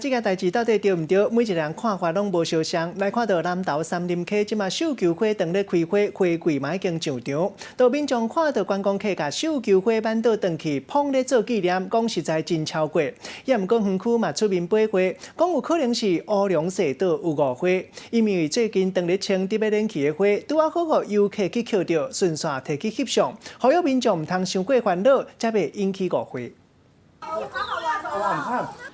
这件代志到底对唔对？每一个人看法拢无相像。来看到南投三林溪即马绣球花当咧开花，花季嘛已经上场。岛民众看到观光客甲绣球花挽倒转去，捧咧做纪念，讲实在真超过。也毋过园区嘛出面买花，讲有可能是乌龙蛇岛有误花，因为最近当咧清特别冷气的花，拄啊好互游客去捡到，顺线摕去翕相，呼吁民众毋通伤过烦恼，才袂引起误会。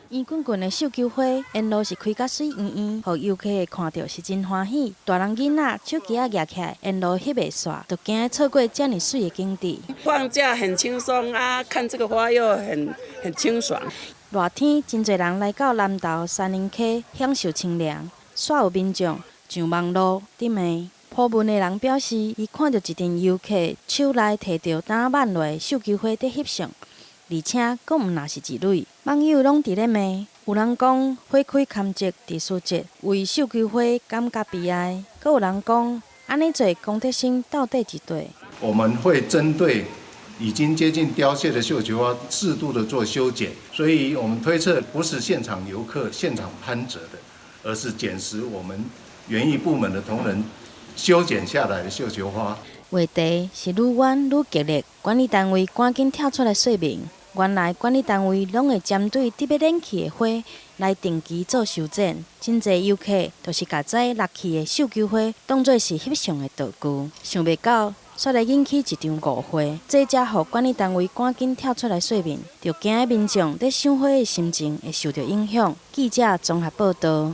圆滚滚的绣球花，沿路是开甲水圆圆，互游客看到是真欢喜。大人囡仔手机啊举起来，沿路翕袂煞，就惊错过这么水的景致。放假很轻松啊，看这个花又很清爽。热天真侪人来到南投三林溪享受清凉，煞有民众上网路顶面。普文的人表示，伊看到一阵游客手内摕着打挽落的绣球花在翕相。而且，阁毋若是一蕊，网友拢伫咧骂。有人讲花开堪折地须折，为绣球花感觉悲哀；阁有人讲安尼做公德心到底一对？我们会针对已经接近凋谢的绣球花，适度的做修剪。所以我们推测，不是现场游客现场攀折的，而是捡拾我们园艺部门的同仁修剪下来的绣球花。话题是愈演愈激烈，管理单位赶紧跳出来说明。原来管理单位拢会针对特别冷气的花来定期做修剪，真侪游客就是把这落去的绣球花当作是翕相的道具，想袂到煞来引起一场误会。这才互管理单位赶紧跳出来说明，就惊民众在赏花的心情会受到影响。记者综合报道。